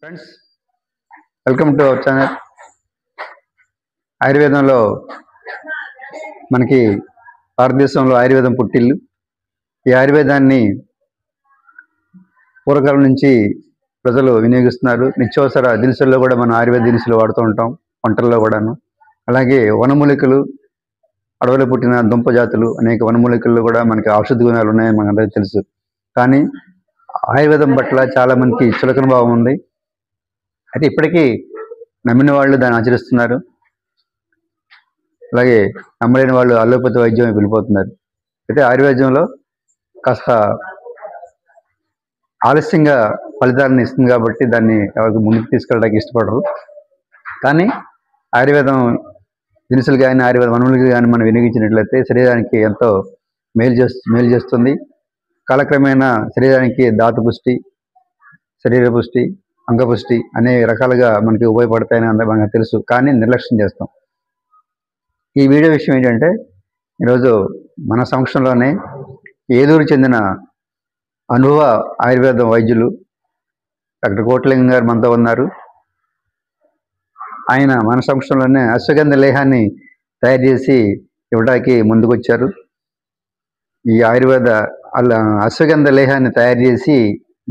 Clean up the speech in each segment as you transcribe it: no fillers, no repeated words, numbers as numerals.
Friends, welcome to our channel. ఆయుర్వేదంలో మనకి భారతదేశంలో ఆయుర్వేదం పుట్టిల్లు. ఈ ఆయుర్వేదాన్ని పూర్వకాలం నుంచి ప్రజలు వినియోగిస్తున్నారు. నిత్యావసర దినుసుల్లో కూడా మనం ఆయుర్వేద దినుసులు వాడుతూ ఉంటాం, వంటల్లో కూడాను. అలాగే వనమూలికలు, అడవిలో పుట్టిన దుంప జాతులు, అనేక వనమూలికల్లో కూడా మనకి ఔషధ గుణాలు ఉన్నాయని మనకు తెలుసు. కానీ ఆయుర్వేదం పట్ల చాలామందికి చులకన భావం ఉంది. అయితే ఇప్పటికీ నమ్మిన వాళ్ళు దాన్ని ఆచరిస్తున్నారు. అలాగే నమ్మలేని వాళ్ళు అల్లోపతి వైద్యం వెళ్ళిపోతున్నారు. అయితే ఆయుర్వేదంలో కాస్త ఆలస్యంగా ఫలితాలను ఇస్తుంది కాబట్టి దాన్ని ఎవరికి ముందుకు తీసుకెళ్ళడానికి ఇష్టపడరు. కానీ ఆయుర్వేదం దినుసులు కానీ ఆయుర్వేద వనములు కానీ మనం వినియోగించినట్లయితే శరీరానికి ఎంతో మేలు చేస్తుంది. కాలక్రమేణా శరీరానికి ధాతు పుష్టి, శరీర పుష్టి, అంగపుష్టి అనేక రకాలుగా మనకి ఉపయోగపడతాయని మనకు తెలుసు. కానీ నిర్లక్ష్యం చేస్తాం. ఈ వీడియో విషయం ఏంటంటే, ఈరోజు మన సంవత్సరంలోనే ఏలూరు చెందిన అనుభవ ఆయుర్వేద వైద్యులు డాక్టర్ కోట్లింగం గారు మనతో ఉన్నారు. ఆయన మన సంవత్సరంలోనే అశ్వగంధ లేహాన్ని తయారు చేసి ఇవ్వడానికి ముందుకొచ్చారు. ఈ ఆయుర్వేద అశ్వగంధ లేహాన్ని తయారు చేసి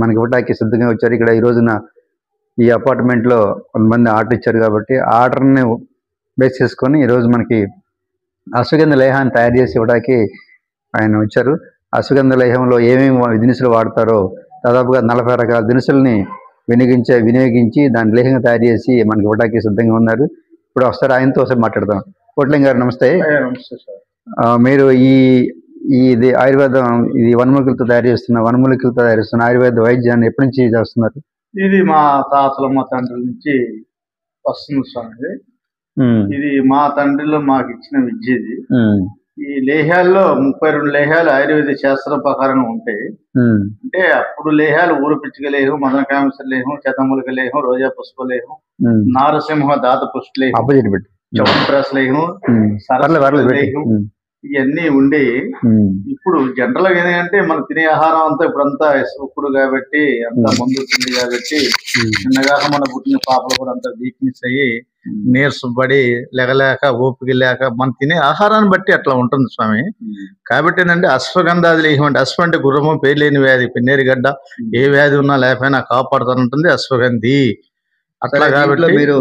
మనకి ఇవ్వడానికి సిద్ధంగా వచ్చారు. ఇక్కడ ఈ రోజున ఈ అపార్ట్మెంట్లో కొంతమంది ఆర్డర్ ఇచ్చారు కాబట్టి ఆర్డర్ని బేస్ చేసుకొని ఈరోజు మనకి అశ్వగంధ లేహాన్ని తయారు చేసి ఇవ్వడానికి ఆయన వచ్చారు. అశ్వగంధ లేహంలో ఏమేమి దినుసులు వాడతారో దాదాపుగా 40 రకాల దినుసుల్ని వినియోగించి దాని లేహంగా తయారు చేసి మనకి ఇవ్వడానికి సిద్ధంగా ఉన్నారు. ఇప్పుడు ఒకసారి ఆయనతో ఒకసారి మాట్లాడదాం. కోట్లింగం గారు నమస్తే. నమస్తే సార్. మీరు ఇది ఆయుర్వేదం, ఇది వనమూలికలతో తయారు చేస్తున్న ఆయుర్వేద వైద్యాన్ని ఎప్పటి నుంచి చేస్తున్నారు? ఇది మా తాతల మా తండ్రి నుంచి వస్తుంది స్వామి. ఇది మా తండ్రిలో మాకు ఇచ్చిన విద్య. ఇది ఈ లేహాల్లో 32 లేహాలు ఆయుర్వేద శాస్త్రం ప్రకారంగా ఉంటాయి. అంటే అప్పుడు లేహాలు ఊరు పిచ్చిక లేహం, మదన కామేశ్వర లేహం, శతమూలిక లేహం, రోజా పుష్ప లేహం, నారసింహ దాత పుష్ప లేహం, చౌప్రాస్ లేహం, సరస్వతి లేహం, ఇవన్నీ ఉండేవి. ఇప్పుడు జనరల్ గా ఏంటంటే మనం తినే ఆహారం అంతా ఇప్పుడంతా ఉప్పుడు కాబట్టి అంతా మందు తింది కాబట్టి చిన్నగా మన పుట్టిన పాపలు కూడా అంతా వీక్నెస్ అయ్యి నీరసపడి లేక ఓపిక లేక మనం తినే ఆహారాన్ని బట్టి అట్లా ఉంటుంది స్వామి. కాబట్టి ఏంటంటే అశ్వగంధాది లేహం అంటే అశ్వ అంటే గుర్రము, పేరు లేని వ్యాధి, పెన్నేరుగడ్డ, ఏ వ్యాధి ఉన్నా లేకపోయినా కాపాడుతుంటుంది అశ్వగంధి. అట్లా కాబట్టి మీరు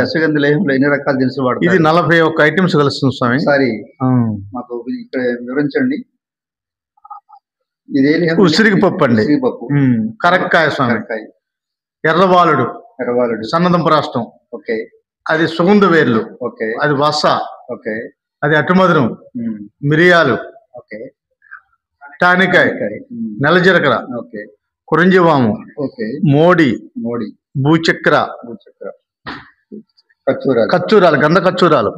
అశ్వగంధ లేహంలో ఎన్ని రకాల దినుసులు వాడతారు? ఇది 41 ఐటమ్స్ కలుస్తుంది స్వామి. సారీ మాకు ఇక్కడ వివరించండి. ఇది ఉసిరికి పప్పు అండి, కరక్కాయ స్వామి, ఎర్రవాలుడు, సన్నదంప రాష్ట్రం, అది సుగంధ వేర్లు, అది వస, అది అటుమధురం, మిరియాలు, టానికాయ, నెల జీలకర్ర, కురింజివాము, మోడి, భూచక్ర, కచ్చూరాలు, గంధ కచ్చూరాలు,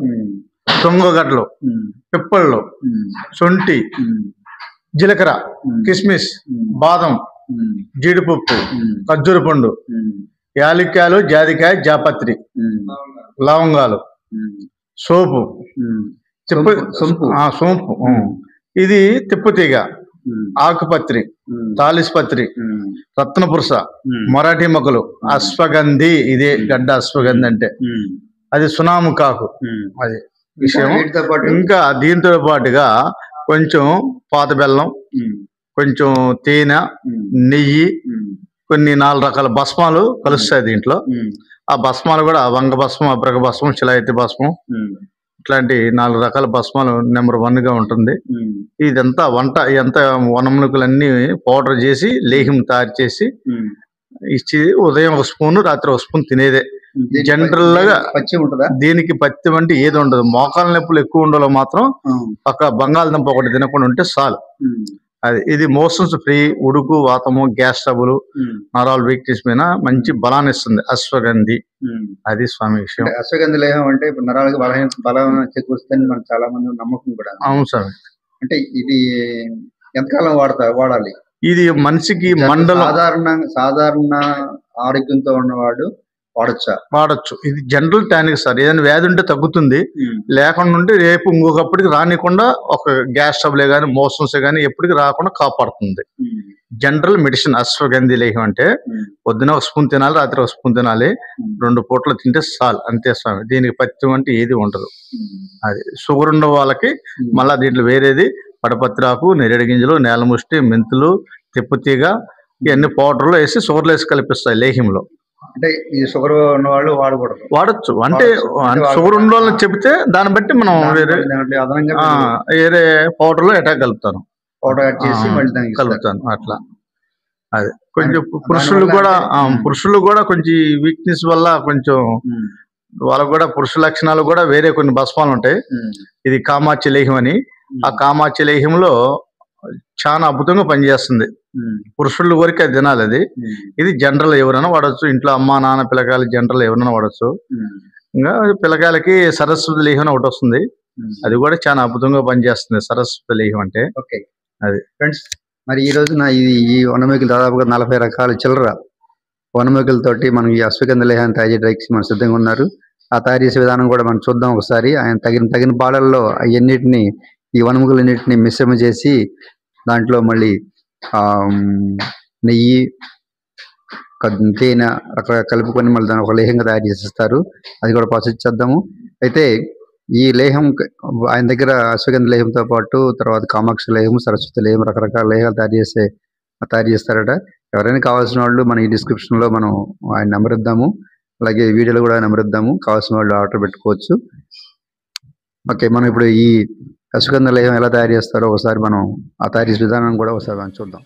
తొంగగడ్డలు, పిప్పళ్ళు, సొంటి, జీలకర్ర, కిస్మిస్, బాదం, జీడిపప్పు, ఖర్జూర పండు, యాలక్కాయలు, జాదికాయ, జాపత్రి, లవంగాలు, సోపు, సోంపు, ఇది తిప్పుతీగ, ఆకుపత్రి, తాలిస్పత్రి, రత్నపురుష, మరాఠీ మొక్కలు, అశ్వగంధి, ఇదే గడ్డ అశ్వగంధి అంటే అది సునాముకాకు. అది విషయం. ఇంకా దీంతో పాటుగా కొంచెం పాత బెల్లం, కొంచెం తేనె, నెయ్యి, కొన్ని 4 రకాల భస్మాలు కలుస్తాయి దీంట్లో. ఆ భస్మాలు కూడా వంగ భస్మం, అబ్రక భస్మం, శిలాయతి భస్మం, ఇట్లాంటి 4 రకాల భస్మాలు నెంబర్ 1 గా ఉంటుంది. ఇదంతా ఇదంతా వనమూలికలన్నీ పౌడర్ చేసి లేహం తయారు చేసి ఇచ్చి ఉదయం 1 స్పూన్, రాత్రి 1 స్పూన్ తినేదే. జనరల్ గా పచ్చి ఉంటుందా? దీనికి పత్యం అంటే ఏది ఉండదు. మోకాల నొప్పులు ఎక్కువ ఉండలో మాత్రం ఒక బంగాళదుంప ఒకటి తినకుండా ఉంటే చాలు. ఇది మోషన్స్ ఫ్రీ, ఉడుకు, వాతము, గ్యాస్ ట్రబుల్, నరాల వీక్నెస్ మీద మంచి బలాన్ని ఇస్తుంది అశ్వగంధి. అది స్వామి విషయం. అశ్వగంధ లేహం అంటే ఇప్పుడు నరాలకు బలం చేకూరుస్తుందని మనకు చాలా మంది నమ్మకం కూడా. అవును స్వామి. అంటే ఇది ఎంతకాలం వాడాలి? ఇది మనిషికి సాధారణ ఆరోగ్యంతో ఉన్నవాడు వాడచ్చు. ఇది జనరల్ టానిక్ సార్. ఏదైనా వ్యాధి ఉంటే తగ్గుతుంది, లేకుండా ఉంటే రేపు ఇంకొకప్పటికి రానికుండా ఒక గ్యాస్ ట్రబులే కానీ మోషన్స్ కానీ ఎప్పటికి రాకుండా కాపాడుతుంది. జనరల్ మెడిసిన్ అశ్వగంధి లేహ్యం అంటే పొద్దున ఒక స్పూన్ తినాలి, రాత్రి ఒక స్పూన్ తినాలి, 2 పూటలు తింటే చాలు, అంతే స్వామి. దీనికి పథ్యం అంటే ఏది ఉండదు. అది షుగర్ ఉన్న వాళ్ళకి మళ్ళీ దీంట్లో వేరేది పడపత్రాకు, నేరేడు గింజలు, నేలముష్టి, మెంతులు, తిప్పుతీగ ఇవన్నీ పౌడర్లో వేసి షుగర్లో వేసి కలిపిస్తాయి లేహ్యంలో. అంటే ఈ షుగర్ ఉన్న వాళ్ళు వాడచ్చు. అంటే షుగర్ ఉన్న వాళ్ళని చెప్తే దాన్ని బట్టి మనం వేరే పౌడర్ లో ఎటా కలుపుతాను, కలుపుతాను అట్లా. అదే కొంచెం పురుషులు కూడా కొంచెం వీక్నెస్ వల్ల కొంచెం వాళ్ళకు కూడా పురుష లక్షణాలు కూడా వేరే కొన్ని భస్మాలు ఉంటాయి. ఇది కామాక్షి లేహ్యం అని. ఆ కామాక్షి లేహ్యంలో చాలా అద్భుతంగా పనిచేస్తుంది. పురుషుల వరకు అది తినాలి. అది ఇది జనరల్ ఎవరైనా వాడచ్చు. ఇంట్లో అమ్మ నాన్న పిల్లకాయలు జనరల్ ఎవరైనా వాడచ్చు. ఇంకా పిల్లకాయలకి సరస్వతి లేహ్యం ఒకటి వస్తుంది, అది కూడా చాలా అద్భుతంగా పనిచేస్తుంది సరస్వతి లేహ్యం అంటే. ఓకే, అది ఫ్రెండ్స్. మరి ఈ రోజున ఈ వనమూలికలు దాదాపుగా 40 రకాల చిల్లర వనమూలికలతోటి మనం ఈ అశ్వగంధ లేహాన్ని తయారు చేయడానికి మనం సిద్ధంగా ఉన్నారు. ఆ తయారు చేసే విధానం కూడా మనం చూద్దాం ఒకసారి. ఆయన తగిన పాలల్లో అవన్నిటిని, ఈ వనమూలికలన్నింటినీ మిశ్రమం చేసి దాంట్లో మళ్ళీ నెయ్యి, తేనె రకరకాల కలుపుకొని మళ్ళీ దాన్ని ఒక లేహంగా తయారు చేసిస్తారు. అది కూడా ప్రాసెస్ చేద్దాము. అయితే ఈ లేహం ఆయన దగ్గర అశ్వగంధ లేహంతో పాటు తర్వాత కామాక్షి లేహం, సరస్వతి లేహం, రకరకాల లేహాలు తయారు చేస్తారట. ఎవరైనా కావాల్సిన వాళ్ళు మన ఈ డిస్క్రిప్షన్లో మనం ఆయన నెంబర్ ఇద్దాము, అలాగే వీడియోలో కూడా నెంబర్ ఇద్దాము. కావాల్సిన వాళ్ళు ఆర్డర్ పెట్టుకోవచ్చు. ఓకే, మనం ఇప్పుడు ఈ అశ్వగంధ లేహం ఎలా తయారు చేస్తారో ఒకసారి మనం ఆ తయారు చేసే విధానం కూడా ఒకసారి మనం చూద్దాం.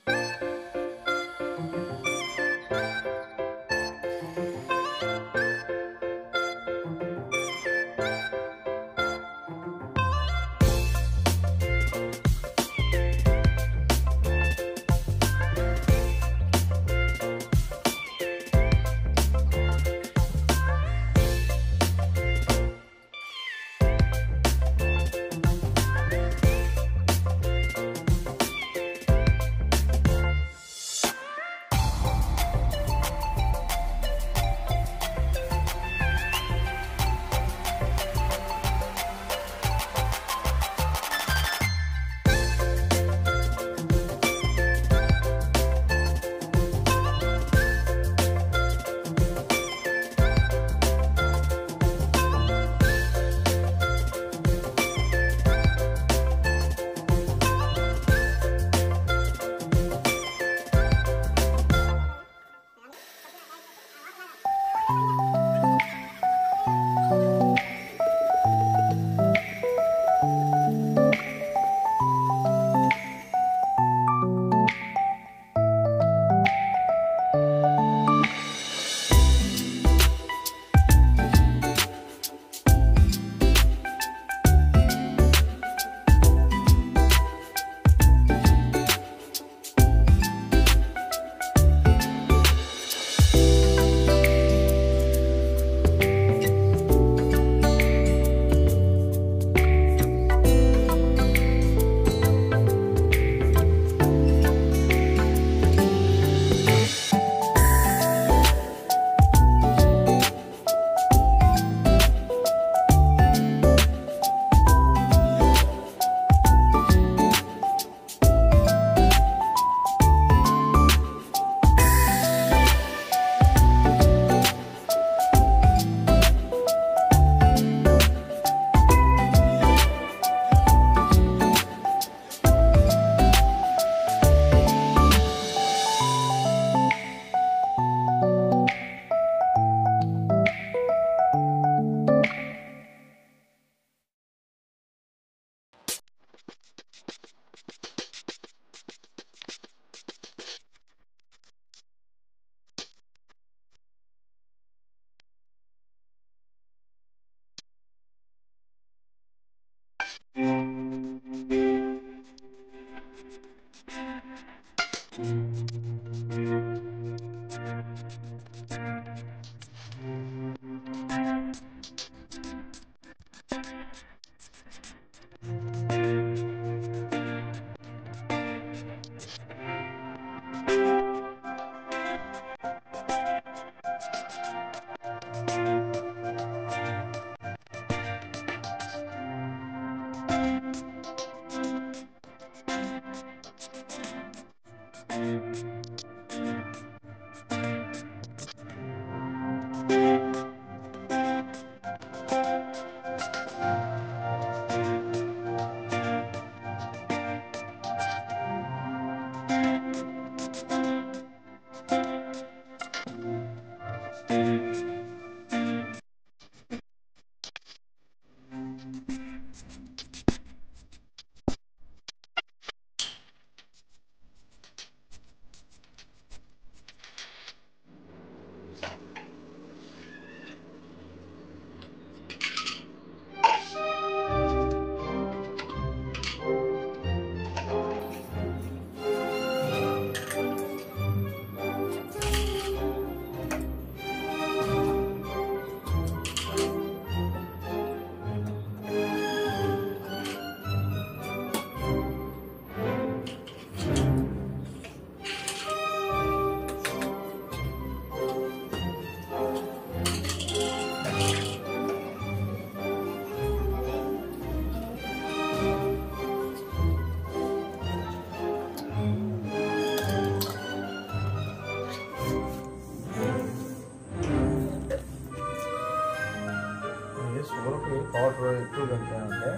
వాటర్ ఎక్కువ కలుపుతామంటే